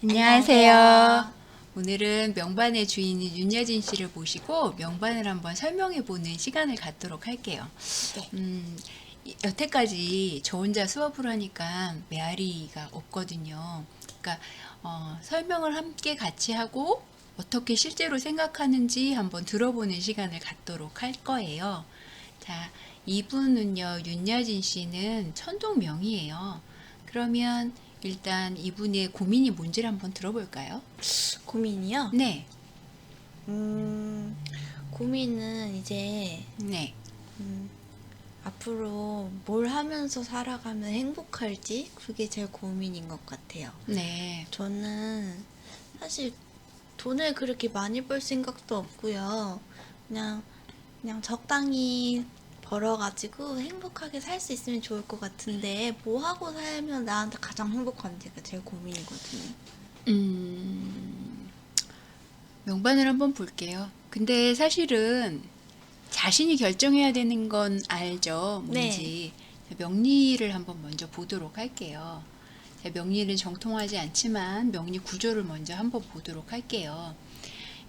안녕하세요. 오늘은 명반의 주인인 윤여진 씨를 모시고 명반을 한번 설명해 보는 시간을 갖도록 할게요. 네. 여태까지 저 혼자 수업을 하니까 메아리가 없거든요. 그러니까 설명을 함께 같이 하고 어떻게 실제로 생각하는지 한번 들어보는 시간을 갖도록 할 거예요. 자, 이분은요, 윤여진 씨는 천동명이에요. 그러면 일단 이분의 고민이 뭔지를 한번 들어볼까요? 고민이요? 네, 고민은 이제 네, 음, 앞으로 뭘 하면서 살아가면 행복할지 그게 제일 고민인 것 같아요. 네, 저는 사실 돈을 그렇게 많이 벌 생각도 없고요. 그냥 그냥 적당히 벌어가지고 행복하게 살 수 있으면 좋을 것 같은데 뭐 하고 살면 나한테 가장 행복한지가 제일 고민이거든요. 음, 명반을 한번 볼게요. 근데 사실은 자신이 결정해야 되는 건 알죠, 네. 뭔지. 명리를 한번 먼저 보도록 할게요. 명리는 정통하지 않지만 명리 구조를 먼저 한번 보도록 할게요.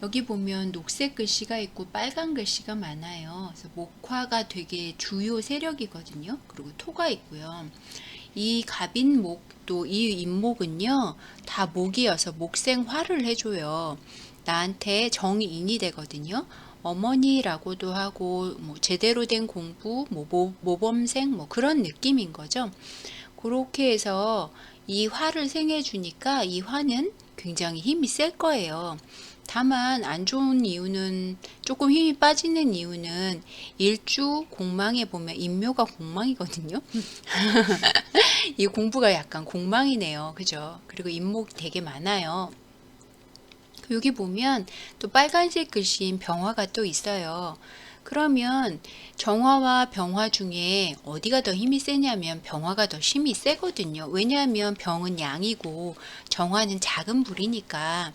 여기 보면 녹색 글씨가 있고 빨간 글씨가 많아요. 그래서 목화가 되게 주요 세력이거든요. 그리고 토가 있고요. 이 갑인목도 이 인목은요, 다 목이어서 목생화를 해줘요. 나한테 정인이 되거든요. 어머니라고도 하고, 뭐 제대로 된 공부, 모범생, 뭐 그런 느낌인 거죠. 그렇게 해서 이 화를 생해주니까 이 화는 굉장히 힘이 셀 거예요. 다만 안 좋은 이유는 조금 힘이 빠지는 이유는 일주 공망에 보면 인묘가 공망이거든요. 이 공부가 약간 공망이네요. 그죠? 그리고 인목이 되게 많아요. 여기 보면 또 빨간색 글씨인 병화가 또 있어요. 그러면 정화와 병화 중에 어디가 더 힘이 세냐면 병화가 더 힘이 세거든요. 왜냐하면 병은 양이고 정화는 작은 불이니까.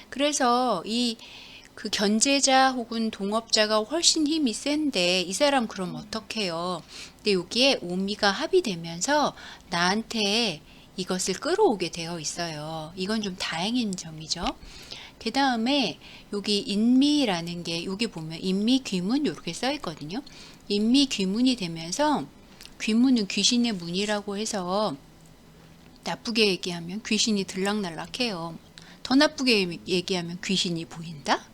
그래서 이 그 견제자 혹은 동업자가 훨씬 힘이 센데 이 사람 그럼 어떡해요? 근데 여기에 오미가 합의되면서 나한테 이것을 끌어오게 되어 있어요. 이건 좀 다행인 점이죠. 그 다음에 여기 인미라는 게 여기 보면 인미귀문 이렇게 써 있거든요. 인미귀문이 되면서 귀문은 귀신의 문이라고 해서 나쁘게 얘기하면 귀신이 들락날락해요. 더 나쁘게 얘기하면 귀신이 보인다?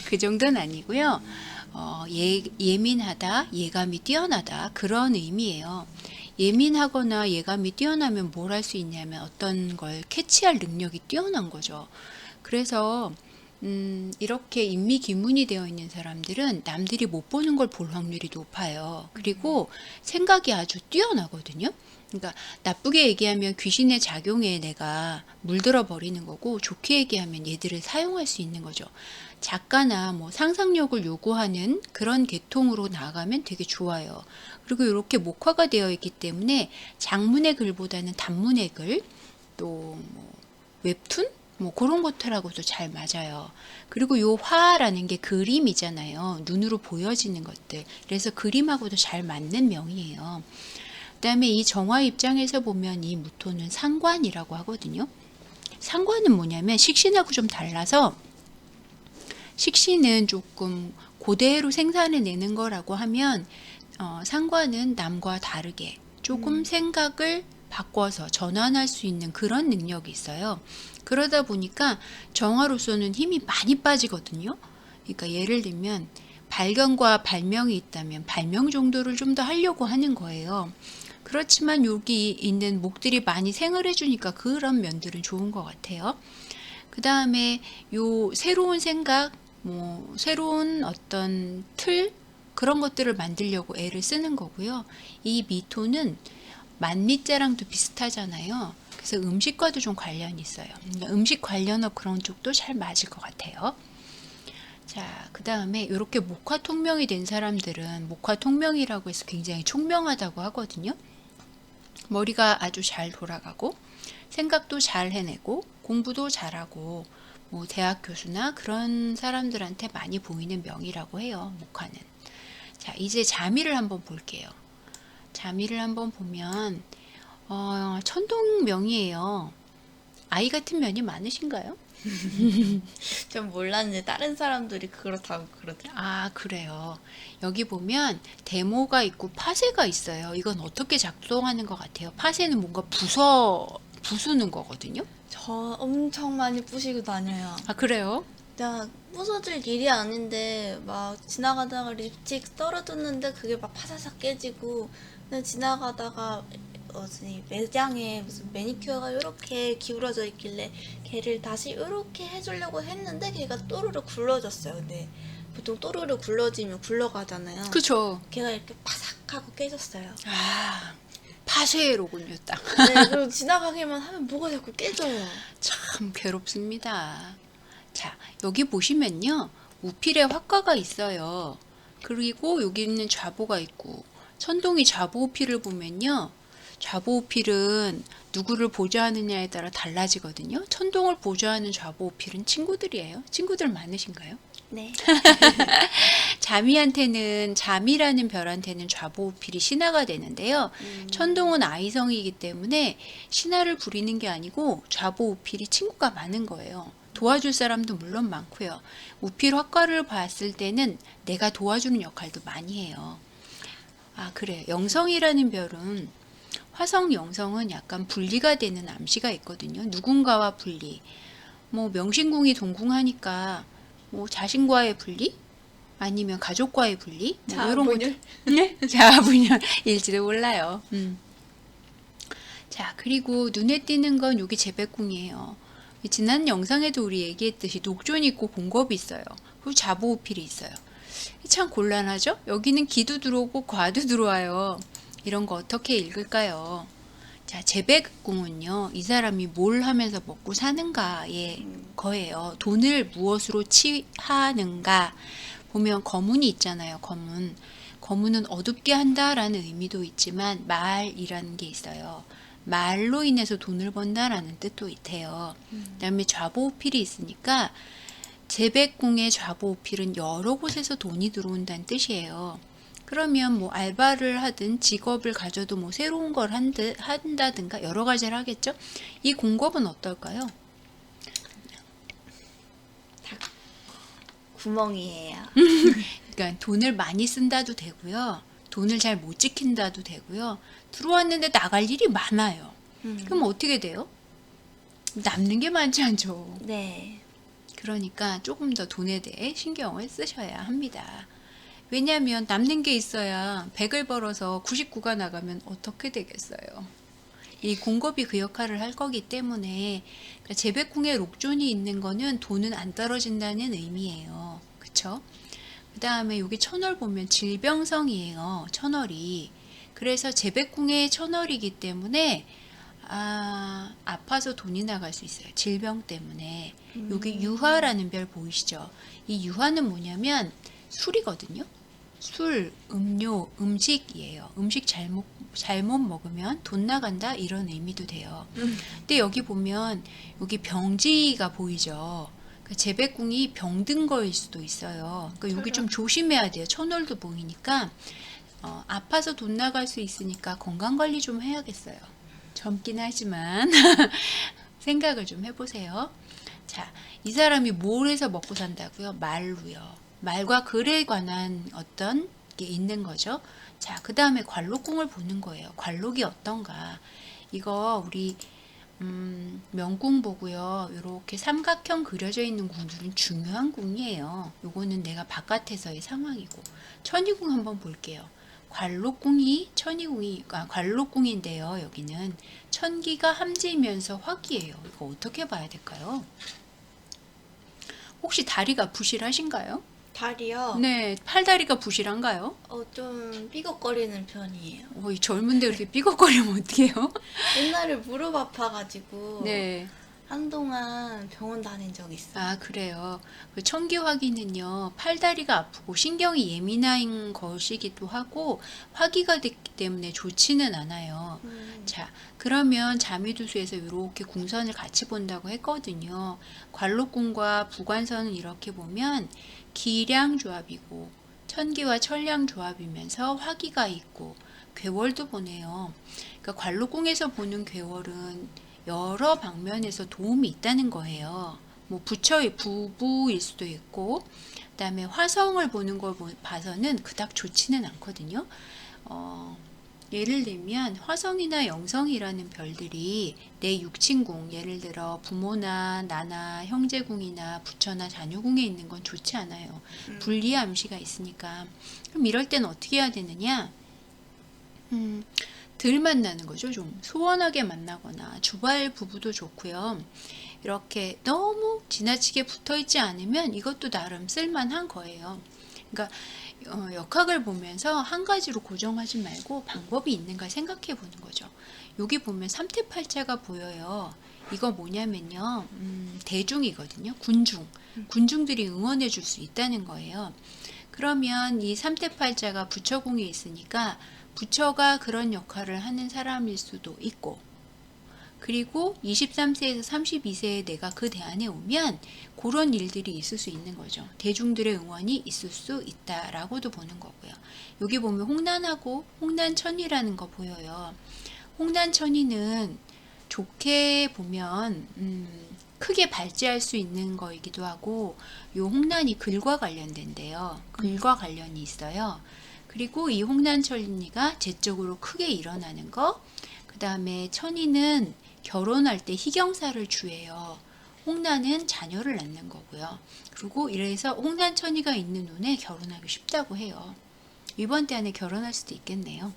그 정도는 아니고요. 예민하다, 예감이 뛰어나다 그런 의미예요. 예민하거나 예감이 뛰어나면 뭘 할 수 있냐면 어떤 걸 캐치할 능력이 뛰어난 거죠. 그래서 이렇게 인미기문이 되어 있는 사람들은 남들이 못 보는 걸 볼 확률이 높아요. 그리고 생각이 아주 뛰어나거든요. 그러니까 나쁘게 얘기하면 귀신의 작용에 내가 물들어 버리는 거고 좋게 얘기하면 얘들을 사용할 수 있는 거죠. 작가나 뭐 상상력을 요구하는 그런 계통으로 나가면 되게 좋아요. 그리고 이렇게 목화가 되어 있기 때문에 장문의 글보다는 단문의 글, 또 뭐 웹툰? 뭐 그런 것들하고도 잘 맞아요. 그리고 요 화라는 게 그림이잖아요. 눈으로 보여지는 것들. 그래서 그림하고도 잘 맞는 명이에요. 그다음에 이 정화 입장에서 보면 이 무토는 상관이라고 하거든요. 상관은 뭐냐면 식신하고 좀 달라서 식신은 조금 그대로 생산해내는 거라고 하면 상관은 남과 다르게 조금 생각을 바꿔서 전환할 수 있는 그런 능력이 있어요. 그러다 보니까 정화로서는 힘이 많이 빠지거든요. 그러니까 예를 들면 발견과 발명이 있다면 발명 정도를 좀 더 하려고 하는 거예요. 그렇지만 여기 있는 목들이 많이 생을 해주니까 그런 면들은 좋은 것 같아요. 그 다음에 요 새로운 생각, 뭐 새로운 어떤 틀 그런 것들을 만들려고 애를 쓰는 거고요. 이 미토는 만리자랑도 비슷하잖아요. 그래서 음식과도 좀 관련이 있어요. 그러니까 음식 관련업 그런 쪽도 잘 맞을 것 같아요. 자, 그 다음에 이렇게 목화 통명이 된 사람들은 목화 통명이라고 해서 굉장히 총명하다고 하거든요. 머리가 아주 잘 돌아가고 생각도 잘 해내고 공부도 잘하고 뭐 대학 교수나 그런 사람들한테 많이 보이는 명이라고 해요. 목화는. 자, 이제 자미를 한번 볼게요. 자미를 한번 보면 천동명이에요. 아이 같은 면이 많으신가요? 전 몰랐는데 다른 사람들이 그렇다고 그러더라고요. 아, 그래요. 여기 보면 데모가 있고 파쇄가 있어요. 이건 어떻게 작동하는 것 같아요? 파쇄는 뭔가 부수는 거거든요. 저 엄청 많이 부시고 다녀요. 아, 그래요? 진짜 부서질 일이 아닌데 막 지나가다가 립스틱 떨어졌는데 그게 막 파사삭 깨지고, 그냥 지나가다가 어디 매장에 무슨 매니큐어가 이렇게 기울어져 있길래 걔를 다시 이렇게 해주려고 했는데 걔가 또르르 굴러졌어요. 근데 보통 또르르 굴러지면 굴러가잖아요. 그쵸. 걔가 이렇게 파삭하고 깨졌어요. 아, 파쇄로군요, 딱. 네, 그리고 지나가기만 하면 뭐가 자꾸 깨져요. 참 괴롭습니다. 자, 여기 보시면요. 우필에 화과가 있어요. 그리고 여기는 좌보가 있고, 천동이 좌보 우필을 보면요. 좌보 우필은 누구를 보좌하느냐에 따라 달라지거든요. 천동을 보좌하는 좌보 우필은 친구들이에요. 친구들 많으신가요? 네. 자미한테는, 자미라는 별한테는 좌보 우필이 신하가 되는데요. 천동은 아이성이기 때문에 신하를 부리는 게 아니고 좌보 우필이 친구가 많은 거예요. 도와줄 사람도 물론 많고요. 우필 화과를 봤을 때는 내가 도와주는 역할도 많이 해요. 아, 그래요. 영성이라는 별은, 화성 영성은 약간 분리가 되는 암시가 있거든요. 누군가와 분리. 뭐 명신궁이 동궁하니까 뭐 자신과의 분리? 아니면 가족과의 분리? 뭐 이런 것. 네? 자아분열일지도 몰라요. 자, 그리고 눈에 띄는 건 여기 재백궁이에요. 지난 영상에도 우리 얘기했듯이 녹존이 있고 공겁이 있어요. 그리고 자보우필이 있어요. 참 곤란하죠? 여기는 기도 들어오고 과도 들어와요. 이런 거 어떻게 읽을까요? 자, 재백궁은요, 이 사람이 뭘 하면서 먹고 사는가의 거예요. 돈을 무엇으로 취하는가. 보면 거문이 있잖아요, 거문. 거문은 어둡게 한다라는 의미도 있지만 말이라는 게 있어요. 말로 인해서 돈을 번다라는 뜻도 있대요. 그다음에 좌보우필이 있으니까 재백궁의 좌보우필은 여러 곳에서 돈이 들어온다는 뜻이에요. 그러면 뭐 알바를 하든 직업을 가져도 뭐 새로운 걸 한다든가 여러 가지를 하겠죠. 이 공급은 어떨까요? 구멍이에요. 그러니까 돈을 많이 쓴다도 되고요. 돈을 잘 못 지킨다도 되고요. 들어왔는데 나갈 일이 많아요. 그럼 어떻게 돼요? 남는 게 많지 않죠. 네. 그러니까 조금 더 돈에 대해 신경을 쓰셔야 합니다. 왜냐하면 남는 게 있어야 100을 벌어서 99가 나가면 어떻게 되겠어요? 이 공급이 그 역할을 할 거기 때문에, 그러니까 재백궁에 록존이 있는 거는 돈은 안 떨어진다는 의미예요. 그쵸? 그 다음에 여기 천월 보면 질병성이에요. 천월이. 그래서 재백궁의 천월이기 때문에 아파서 돈이 나갈 수 있어요. 질병 때문에. 여기 유화라는 별 보이시죠? 이 유화는 뭐냐면 술이거든요. 술, 음료, 음식이에요. 음식 잘못 먹으면 돈 나간다 이런 의미도 돼요. 근데 여기 보면 여기 병지가 보이죠. 그러니까 재백궁이 병든 거일 수도 있어요. 그러니까 여기 좀 조심해야 돼요. 천월도 보이니까 아파서 돈 나갈 수 있으니까 건강 관리 좀 해야겠어요. 젊긴 하지만 생각을 좀 해보세요. 자, 이 사람이 뭘 해서 먹고 산다고요? 말로요. 말과 글에 관한 어떤 게 있는 거죠. 자, 그 다음에 관록궁을 보는 거예요. 관록이 어떤가. 이거 우리 명궁 보고요. 이렇게 삼각형 그려져 있는 궁들은 중요한 궁이에요. 요거는 내가 바깥에서의 상황이고. 천이궁 한번 볼게요. 관록궁이 관록궁인데요. 여기는 천기가 함지면서 화기예요. 이거 어떻게 봐야 될까요? 혹시 다리가 부실하신가요? 다리요? 네, 팔다리가 부실한가요? 좀 삐걱거리는 편이에요. 이 젊은데 이렇게 삐걱거리면 어떡해요? 옛날에 무릎 아파가지고 네. 한동안 병원 다닌 적 있어요. 아, 그래요. 그 천기화기는요, 팔다리가 아프고 신경이 예민한 것이기도 하고 화기가 됐기 때문에 좋지는 않아요. 자, 그러면 자미두수에서 이렇게 궁선을 같이 본다고 했거든요. 관록궁과 부관선은 이렇게 보면 기량 조합이고 천기와 천량 조합이면서 화기가 있고 괴월도 보네요. 그러니까 관록궁에서 보는 괴월은 여러 방면에서 도움이 있다는 거예요. 뭐 부부일 수도 있고, 그다음에 화성을 보는 걸 봐서는 그닥 좋지는 않거든요. 예를 들면 화성이나 영성이라는 별들이 내 육친궁, 예를 들어 부모나 나나 형제궁이나 부처나 자녀궁에 있는 건 좋지 않아요. 불리의 암시가 있으니까. 그럼 이럴 때는 어떻게 해야 되느냐? 덜 만나는 거죠. 좀 소원하게 만나거나 주발 부부도 좋고요. 이렇게 너무 지나치게 붙어 있지 않으면 이것도 나름 쓸만한 거예요. 그러니까 역학을 보면서 한 가지로 고정하지 말고 방법이 있는가 생각해 보는 거죠. 여기 보면 삼태팔자가 보여요. 이거 뭐냐면요. 대중이거든요. 군중들이 응원해 줄 수 있다는 거예요. 그러면 이 삼태팔자가 부처궁에 있으니까 부처가 그런 역할을 하는 사람일 수도 있고, 그리고 23세에서 32세에 내가 그 대안에 오면 그런 일들이 있을 수 있는 거죠. 대중들의 응원이 있을 수 있다라고도 보는 거고요. 여기 보면 홍난하고 홍난천이라는 거 보여요. 홍난천이는 좋게 보면 크게 발제할 수 있는 거이기도 하고, 요 홍난이 글과 관련된대요. 글과 관련이 있어요. 그리고 이 홍난천리가 재적으로 크게 일어나는 거, 그 다음에 천이는 결혼할 때 희경사를 주예요. 홍난은 자녀를 낳는 거고요. 그리고 이래서 홍난천이가 있는 눈에 결혼하기 쉽다고 해요. 이번 때 안에 결혼할 수도 있겠네요.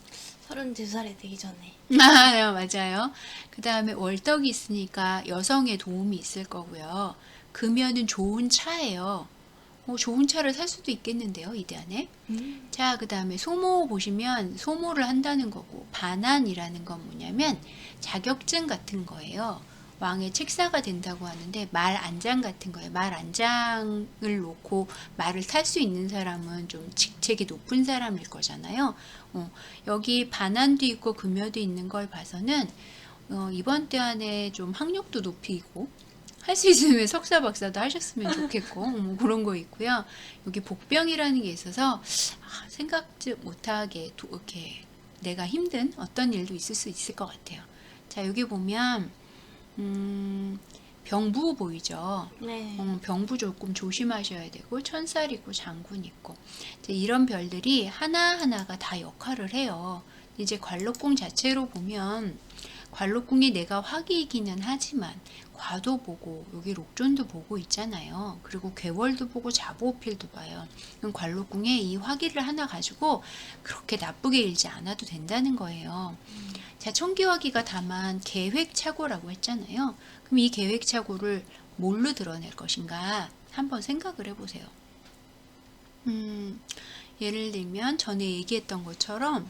32살이 되기 전에. 아, 맞아요. 그 다음에 월덕이 있으니까 여성의 도움이 있을 거고요. 금연은 좋은 차예요. 좋은 차를 살 수도 있겠는데요, 이대 안에. 자, 그 다음에 소모 보시면 소모를 한다는 거고, 반환이라는 건 뭐냐면 자격증 같은 거예요. 왕의 책사가 된다고 하는데 말 안장 같은 거예요. 말 안장을 놓고 말을 탈 수 있는 사람은 좀 직책이 높은 사람일 거잖아요. 여기 반환도 있고 금여도 있는 걸 봐서는 이번 때 안에 좀 학력도 높이고 할 수 있으면 석사 박사도 하셨으면 좋겠고 뭐 그런 거 있고요. 여기 복병이라는 게 있어서 생각지 못하게 이렇게 내가 힘든 어떤 일도 있을 수 있을 것 같아요. 자, 여기 보면 병부 보이죠? 네. 병부 조금 조심하셔야 되고, 천살 있고 장군 있고, 이제 이런 별들이 하나하나가 다 역할을 해요. 이제 관록궁 자체로 보면 관록궁이 내가 화기이기는 하지만 과도 보고 여기 록존도 보고 있잖아요. 그리고 괴월도 보고 자부오필도 봐요. 그럼 관록궁에 이 화기를 하나 가지고 그렇게 나쁘게 일지 않아도 된다는 거예요. 자, 천기화기가 다만 계획착오라고 했잖아요. 그럼 이 계획착오를 뭘로 드러낼 것인가 한번 생각을 해보세요. 예를 들면 전에 얘기했던 것처럼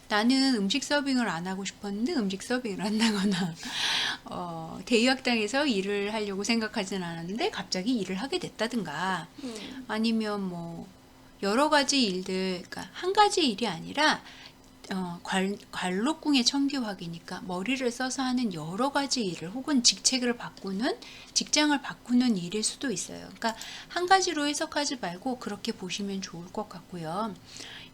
나는 음식 서빙을 안 하고 싶었는데 음식 서빙을 한다거나 대의학당에서 일을 하려고 생각하진 않았는데 갑자기 일을 하게 됐다든가, 아니면 뭐 여러 가지 일들, 그러니까 한 가지 일이 아니라 관록궁의 천기화기니까 머리를 써서 하는 여러 가지 일을 혹은 직책을 바꾸는, 직장을 바꾸는 일일 수도 있어요. 그러니까 한 가지로 해석하지 말고 그렇게 보시면 좋을 것 같고요.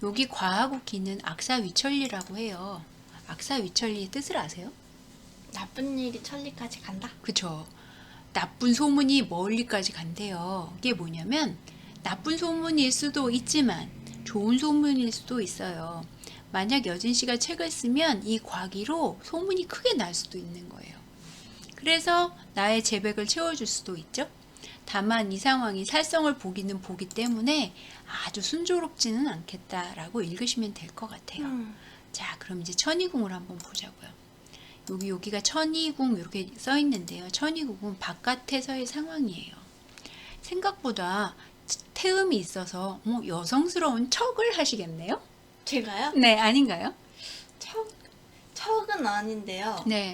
여기 과하고 기는 악사위천리라고 해요. 악사위천리의 뜻을 아세요? 나쁜 일이 천리까지 간다. 그쵸. 나쁜 소문이 멀리까지 간대요. 이게 뭐냐면 나쁜 소문일 수도 있지만 좋은 소문일 수도 있어요. 만약 여진 씨가 책을 쓰면 이 과기로 소문이 크게 날 수도 있는 거예요. 그래서 나의 제백을 채워줄 수도 있죠. 다만 이 상황이 살성을 보기는 보기 때문에 아주 순조롭지는 않겠다라고 읽으시면 될 것 같아요. 자, 그럼 이제 천이궁을 한번 보자고요. 여기가 천이궁 이렇게 써 있는데요. 천이궁은 바깥에서의 상황이에요. 생각보다 태음이 있어서 여성스러운 척을 하시겠네요? 제가요? 네, 아닌가요? 척은 아닌데요. 네.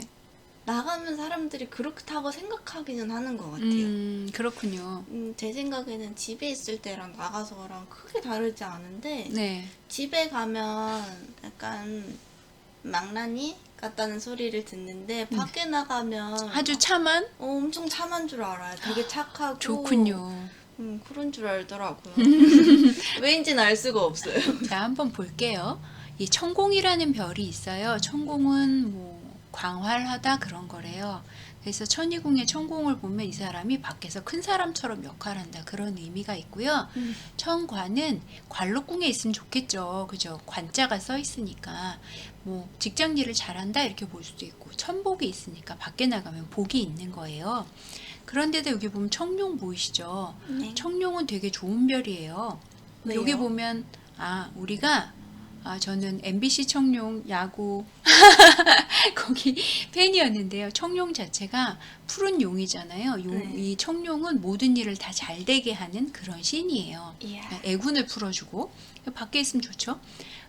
나가면 사람들이 그렇다고 생각하기는 하는 것 같아요. 그렇군요. 제 생각에는 집에 있을 때랑 나가서랑 크게 다르지 않은데, 네. 집에 가면 약간 망나니 같다는 소리를 듣는데, 밖에 나가면 아주 참한? 엄청 참한 줄 알아요. 되게 착하고. 좋군요. 그런 줄 알더라고요. 왜인지는 알 수가 없어요. 자, 한번 볼게요. 이 천공이라는 별이 있어요. 천공은 뭐 광활하다 그런 거래요. 그래서 천이궁의 천공을 보면 이 사람이 밖에서 큰 사람처럼 역할한다 그런 의미가 있고요. 천관은 관록궁에 있으면 좋겠죠. 그죠? 관자가 써 있으니까 뭐 직장 일을 잘한다 이렇게 볼 수도 있고 천복이 있으니까 밖에 나가면 복이 있는 거예요. 그런데도 여기 보면 청룡 보이시죠? 네. 청룡은 되게 좋은 별이에요. 왜요? 여기 보면 우리가 저는 MBC 청룡 야구 거기 팬이었는데요. 청룡 자체가 푸른 용이잖아요. 네. 이 청룡은 모든 일을 다 잘 되게 하는 그런 신이에요. 이야. 애군을 풀어주고 밖에 있으면 좋죠.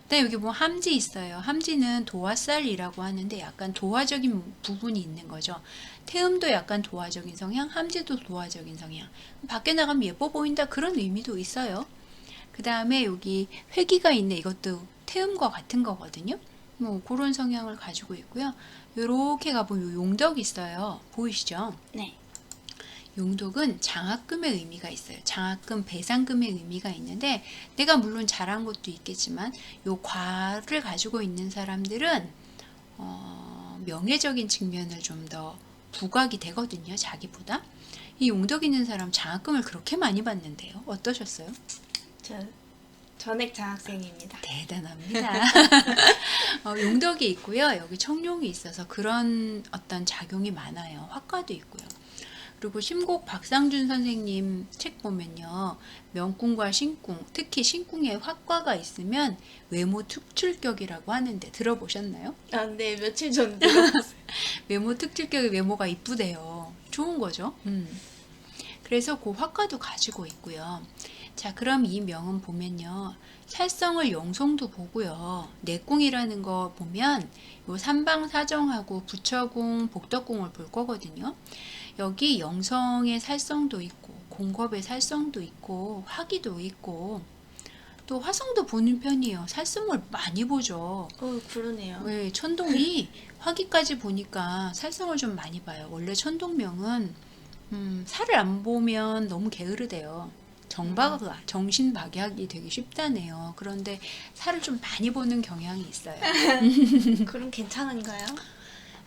그다음에 여기 보면 함지 있어요. 함지는 도화살이라고 하는데 약간 도화적인 부분이 있는 거죠. 태음도 약간 도화적인 성향, 함지도 도화적인 성향. 밖에 나가면 예뻐 보인다 그런 의미도 있어요. 그 다음에 여기 회기가 있네. 이것도 태음과 같은 거거든요. 뭐 그런 성향을 가지고 있고요. 요렇게 가보면 용덕이 있어요. 보이시죠? 네. 용덕은 장학금의 의미가 있어요. 장학금, 배상금의 의미가 있는데 내가 물론 잘한 것도 있겠지만 요 과를 가지고 있는 사람들은 명예적인 측면을 좀 더 부각이 되거든요. 자기보다. 이 용덕 있는 사람 장학금을 그렇게 많이 받는데요. 어떠셨어요? 저 전액 장학생입니다. 대단합니다. 용덕이 있고요. 여기 청룡이 있어서 그런 어떤 작용이 많아요. 화과도 있고요. 그리고 심곡 박상준 선생님 책 보면요. 명궁과 신궁, 특히 신궁에 화과가 있으면 외모 특출격이라고 하는데 들어보셨나요? 아, 네. 며칠 전 들어봤어요. 외모 특출격의 외모가 이쁘대요. 좋은 거죠. 그래서 그 화과도 가지고 있고요. 자, 그럼 이 명은 보면요. 살성을 영성도 보고요. 내궁이라는 거 보면 요 삼방사정하고 부처궁, 복덕궁을 볼 거거든요. 여기 영성의 살성도 있고 공겁의 살성도 있고 화기도 있고 또 화성도 보는 편이에요. 살성을 많이 보죠. 그러네요. 왜 천동이 화기까지 보니까 살성을 좀 많이 봐요. 원래 천동명은 살을 안 보면 너무 게으르대요. 정신박약이 되게 쉽다네요. 그런데 살을 좀 많이 보는 경향이 있어요. 그럼 괜찮은가요?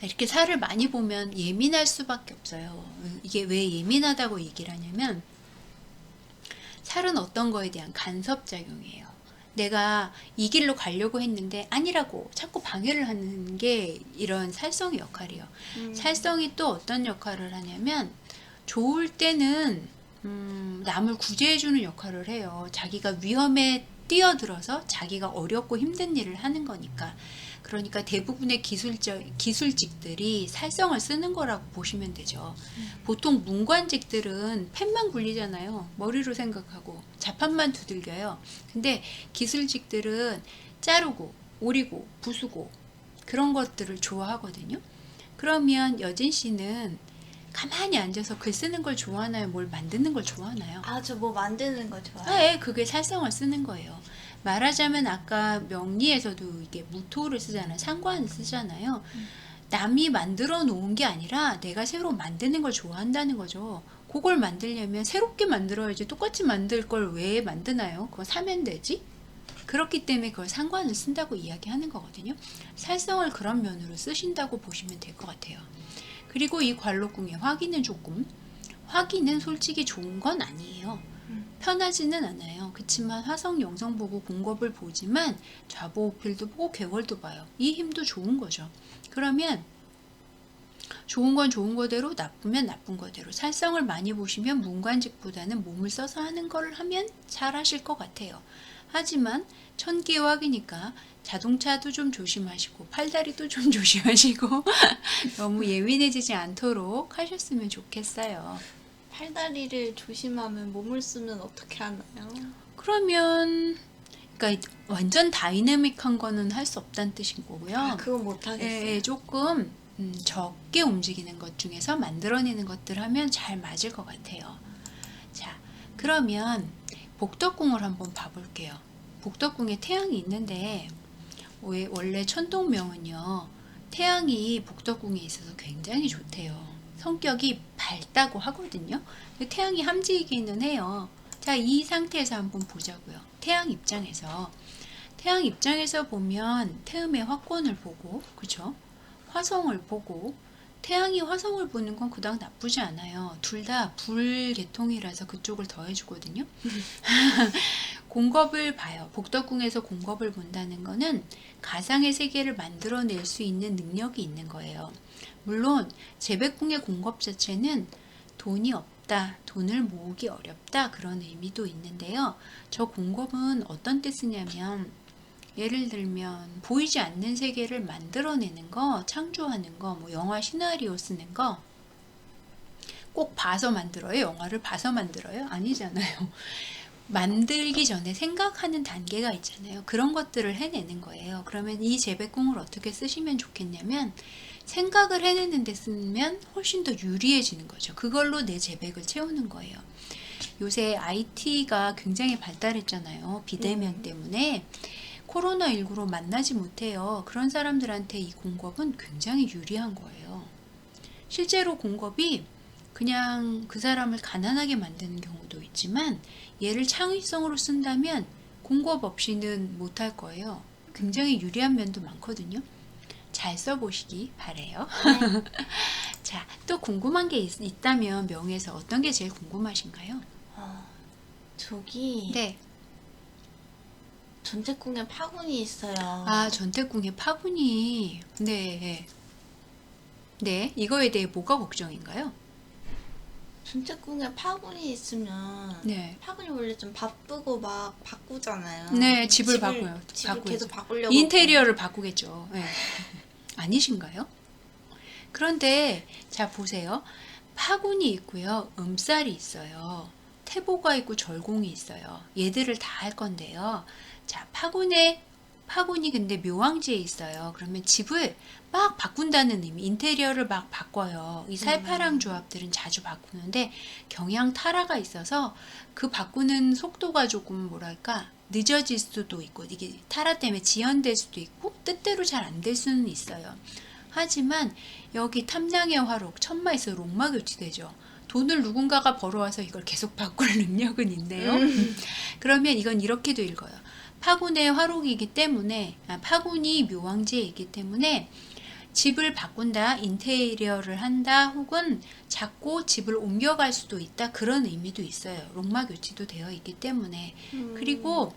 이렇게 살을 많이 보면 예민할 수밖에 없어요. 이게 왜 예민하다고 얘기를 하냐면 살은 어떤 거에 대한 간섭작용이에요. 내가 이 길로 가려고 했는데 아니라고 자꾸 방해를 하는 게 이런 살성의 역할이에요. 살성이 또 어떤 역할을 하냐면 좋을 때는 남을 구제해주는 역할을 해요. 자기가 위험에 뛰어들어서 자기가 어렵고 힘든 일을 하는 거니까. 그러니까 대부분의 기술직들이 살성을 쓰는 거라고 보시면 되죠. 보통 문관직들은 펜만 굴리잖아요. 머리로 생각하고 자판만 두들겨요. 근데 기술직들은 자르고 오리고 부수고 그런 것들을 좋아하거든요. 그러면 여진 씨는 가만히 앉아서 글 쓰는 걸 좋아하나요? 뭘 만드는 걸 좋아하나요? 저 뭐 만드는 거 좋아해요. 네, 그게 살성을 쓰는 거예요. 말하자면 아까 명리에서도 이게 무토를 쓰잖아요. 상관을 쓰잖아요. 남이 만들어 놓은 게 아니라 내가 새로 만드는 걸 좋아한다는 거죠. 그걸 만들려면 새롭게 만들어야지 똑같이 만들 걸 왜 만드나요? 그거 사면 되지? 그렇기 때문에 그걸 상관을 쓴다고 이야기하는 거거든요. 살성을 그런 면으로 쓰신다고 보시면 될 것 같아요. 그리고 이 관록궁의 화기는 조금 화기는 솔직히 좋은 건 아니에요. 편하지는 않아요. 그렇지만 화성 영성 보고 공겁을 보지만 좌보우필도 보고 괴월도 봐요. 이 힘도 좋은 거죠. 그러면 좋은 건 좋은 거대로 나쁘면 나쁜 거대로 살성을 많이 보시면 문관직보다는 몸을 써서 하는 걸 하면 잘 하실 것 같아요. 하지만 천기의 화기니까 자동차도 좀 조심하시고 팔다리도 좀 조심하시고 너무 예민해지지 않도록 하셨으면 좋겠어요. 팔다리를 조심하면 몸을 쓰면 어떻게 하나요? 그러면 그러니까 완전 다이내믹한 거는 할 수 없다는 뜻인 거고요. 그건 못 하겠어요. 조금 적게 움직이는 것 중에서 만들어내는 것들 하면 잘 맞을 것 같아요. 자, 그러면 복덕궁을 한번 봐볼게요. 복덕궁에 태양이 있는데 원래 천동명은요. 태양이 복덕궁에 있어서 굉장히 좋대요. 성격이 밝다고 하거든요. 태양이 함지이기는 해요. 자, 이 상태에서 한번 보자고요. 태양 입장에서 보면 태음의 화권을 보고, 그죠? 화성을 보고 태양이 화성을 보는 건 그닥 나쁘지 않아요. 둘 다 불계통이라서 그쪽을 더 해주거든요. 공겁을 봐요. 복덕궁에서 공겁을 본다는 거는 가상의 세계를 만들어낼 수 있는 능력이 있는 거예요. 물론 제백궁의 공겁 자체는 돈이 없다, 돈을 모으기 어렵다 그런 의미도 있는데요. 저 공겁은 어떤 때 쓰냐면 예를 들면 보이지 않는 세계를 만들어내는 거, 창조하는 거, 뭐 영화 시나리오 쓰는 거 꼭 봐서 만들어요? 영화를 봐서 만들어요? 아니잖아요. 만들기 전에 생각하는 단계가 있잖아요. 그런 것들을 해내는 거예요. 그러면 이 재백궁을 어떻게 쓰시면 좋겠냐면 생각을 해내는 데 쓰면 훨씬 더 유리해지는 거죠. 그걸로 내 재백을 채우는 거예요. 요새 IT가 굉장히 발달했잖아요. 비대면 때문에 코로나19로 만나지 못해요. 그런 사람들한테 이 공급은 굉장히 유리한 거예요. 실제로 공급이 그냥 그 사람을 가난하게 만드는 경우도 있지만 얘를 창의성으로 쓴다면 공급 없이는 못할 거예요. 굉장히 유리한 면도 많거든요. 잘 써보시기 바래요. 자, 또 궁금한 게 있다면 명에서 어떤 게 제일 궁금하신가요? 저기 네. 전태궁에 파군이 있어요. 아, 전태궁의 파군이. 네. 네, 이거에 대해 뭐가 걱정인가요? 전태궁에 파군이 있으면 네. 파군이 원래 좀 바쁘고 막 바꾸잖아요. 네, 집을 바꿔요. 집을 바꾸죠. 계속 바꾸려고. 인테리어를 바꾸겠죠. 네. 아니신가요? 그런데 자 보세요. 파군이 있고요. 음살이 있어요. 태보가 있고 절공이 있어요. 얘들을 다 할 건데요. 자, 파군이 근데 묘왕지에 있어요. 그러면 집을 막 바꾼다는 의미, 인테리어를 막 바꿔요. 이 살파랑 조합들은 자주 바꾸는데 경향 타라가 있어서 그 바꾸는 속도가 조금 뭐랄까 늦어질 수도 있고 이게 타라 때문에 지연될 수도 있고 뜻대로 잘 안 될 수는 있어요. 하지만 여기 탐량의 화록 천마에서 롱마 교치되죠. 돈을 누군가가 벌어와서 이걸 계속 바꿀 능력은 있네요. 그러면 이건 이렇게도 읽어요. 파군의 화록이기 때문에 파군이 묘왕지에 있기 때문에 집을 바꾼다, 인테리어를 한다, 혹은 자꾸 집을 옮겨갈 수도 있다 그런 의미도 있어요. 롱마 교치도 되어 있기 때문에. 그리고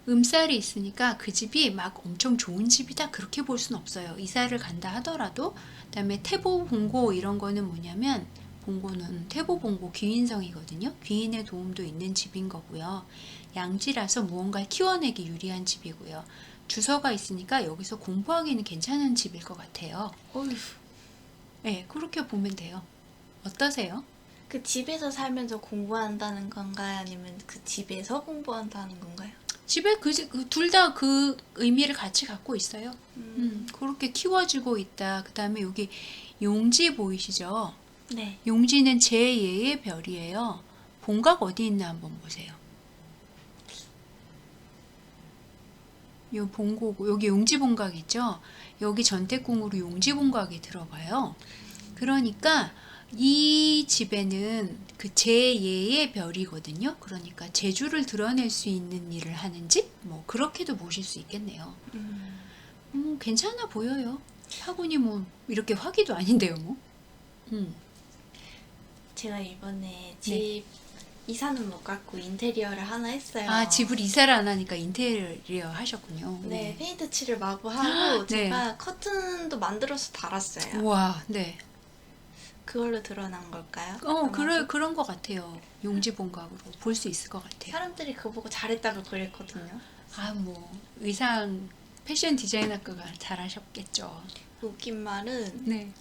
음살이 있으니까 그 집이 막 엄청 좋은 집이다 그렇게 볼 수는 없어요. 이사를 간다 하더라도. 그다음에 태보 봉고 이런 거는 뭐냐면 봉고는 태보 봉고 귀인성이거든요. 귀인의 도움도 있는 집인 거고요. 양지라서 무언가를 키워내기 유리한 집이고요. 주서가 있으니까 여기서 공부하기는 괜찮은 집일 것 같아요. 어휴. 네, 그렇게 보면 돼요. 어떠세요? 그 집에서 살면서 공부한다는 건가요? 아니면 그 집에서 공부한다는 건가요? 집에 둘 다 그 의미를 같이 갖고 있어요. 그렇게 키워주고 있다. 그 다음에 여기 용지 보이시죠? 네. 용지는 제2의 별이에요. 본각 어디 있나 한번 보세요. 요 본고고 여기 용지본각 있죠? 여기 전태궁으로 용지본각이 들어가요. 그러니까 이 집에는 그 제2의 별이거든요. 그러니까 재주를 드러낼 수 있는 일을 하는 집? 뭐 그렇게도 보실 수 있겠네요. 괜찮아 보여요. 파군이 뭐 이렇게 화기도 아닌데요, 뭐. 제가 이번에 집 이사는 못 갔고 인테리어를 하나 했어요. 아, 집을 이사를 안 하니까 인테리어 하셨군요. 네, 페인트 칠을 마구 하고 네. 제가 커튼도 만들어서 달았어요. 우와, 네. 그걸로 드러난 걸까요? 그런 것 같아요. 용지본각으로 볼 수 있을 것 같아요. 사람들이 그거 보고 잘했다고 그랬거든요. 아, 뭐 의상 패션 디자인학과가 잘하셨겠죠. 웃긴 말은 네.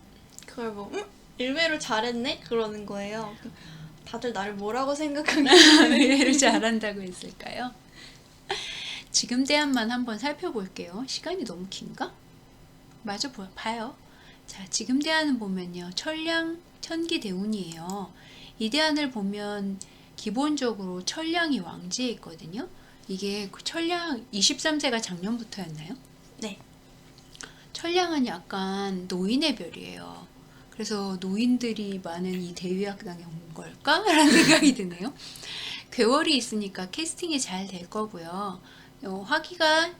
그걸 보고 의외로 잘했네? 그러는 거예요. 다들 나를 뭐라고 생각하는지. 의외로 잘한다고 했을까요? 지금 대안만 한번 살펴볼게요. 시간이 너무 긴가? 마저 봐요. 자, 지금 대안은 보면요. 천량 천기대운이에요. 이 대안을 보면 기본적으로 천량이 왕지에 있거든요. 이게 그 천량 23세가 작년부터였나요? 네. 천량은 약간 노인의 별이에요. 그래서 노인들이 많은 이 대위학당에 온 걸까? 라는 생각이 드네요. 괴월이 있으니까 캐스팅이 잘 될 거고요. 화기가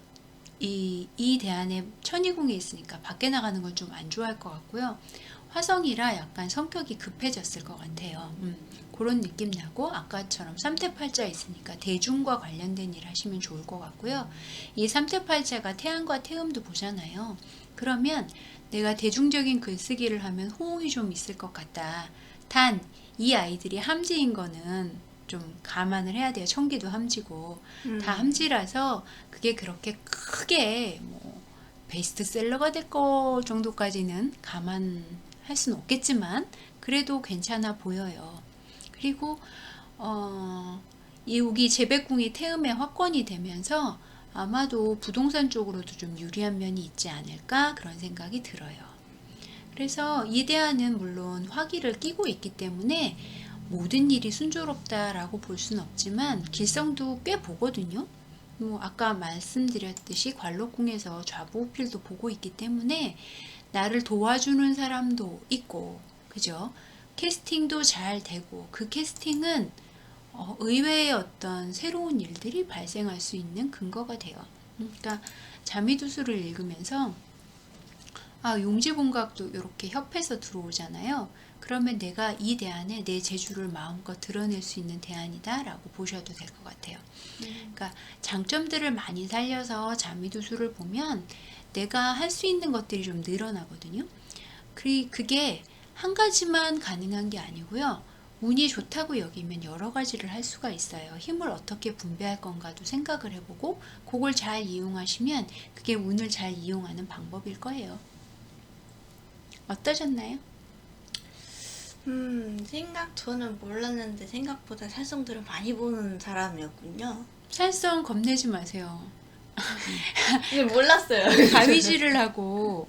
이 대안에 천이궁에 있으니까 밖에 나가는 건 좀 안 좋아할 것 같고요. 화성이라 약간 성격이 급해졌을 것 같아요. 그런 느낌 나고 아까처럼 삼태팔자 있으니까 대중과 관련된 일 하시면 좋을 것 같고요. 이 삼태팔자가 태양과 태음도 보잖아요. 그러면 내가 대중적인 글쓰기를 하면 호응이 좀 있을 것 같다. 단 이 아이들이 함지인 거는 좀 감안을 해야 돼요. 천기도 함지고 다 함지라서 그게 그렇게 크게 뭐 베스트셀러가 될 거 정도까지는 감안할 수는 없겠지만 그래도 괜찮아 보여요. 그리고 이 우기 재배궁이 태음에 확건이 되면서 아마도 부동산 쪽으로도 좀 유리한 면이 있지 않을까 그런 생각이 들어요. 그래서 이 대안은 물론 화기를 끼고 있기 때문에 모든 일이 순조롭다라고 볼 수는 없지만 길성도 꽤 보거든요. 뭐 아까 말씀드렸듯이 관록궁에서 좌부호필도 보고 있기 때문에 나를 도와주는 사람도 있고, 그죠? 캐스팅도 잘 되고 그 캐스팅은 의외의 어떤 새로운 일들이 발생할 수 있는 근거가 돼요. 그러니까 자미두수를 읽으면서 용지본각도 이렇게 협해서 들어오잖아요. 그러면 내가 이 대안에 내 재주를 마음껏 드러낼 수 있는 대안이다 라고 보셔도 될 것 같아요. 그러니까 장점들을 많이 살려서 자미두수를 보면 내가 할 수 있는 것들이 좀 늘어나거든요. 그게 한 가지만 가능한 게 아니고요. 운이 좋다고 여기면 여러 가지를 할 수가 있어요. 힘을 어떻게 분배할 건가도 생각을 해보고 그걸 잘 이용하시면 그게 운을 잘 이용하는 방법일 거예요. 어떠셨나요? 저는 몰랐는데 생각보다 살성들을 많이 보는 사람이었군요. 살성 겁내지 마세요. 근데 몰랐어요. 가위질을 하고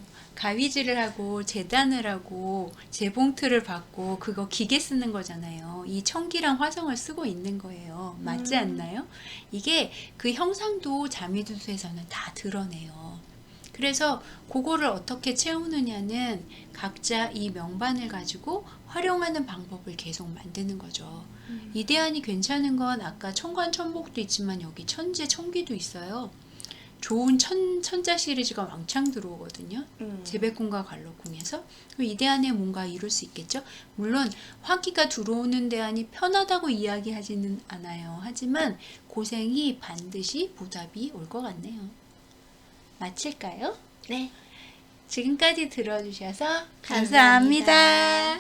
재단을 하고 재봉틀을 받고 그거 기계 쓰는 거잖아요. 이 청기랑 화성을 쓰고 있는 거예요. 맞지 않나요? 이게 그 형상도 자미두수에서는 다 드러내요. 그래서 그거를 어떻게 채우느냐는 각자 이 명반을 가지고 활용하는 방법을 계속 만드는 거죠. 이 대안이 괜찮은 건 아까 천관천복도 있지만 여기 천재 천기도 있어요. 좋은 천자 시리즈가 왕창 들어오거든요. 재배궁과 관록궁에서. 이 대안에 뭔가 이룰 수 있겠죠. 물론 화기가 들어오는 대안이 편하다고 이야기하지는 않아요. 하지만 고생이 반드시 보답이 올 것 같네요. 마칠까요? 네. 지금까지 들어주셔서 감사합니다. 감사합니다.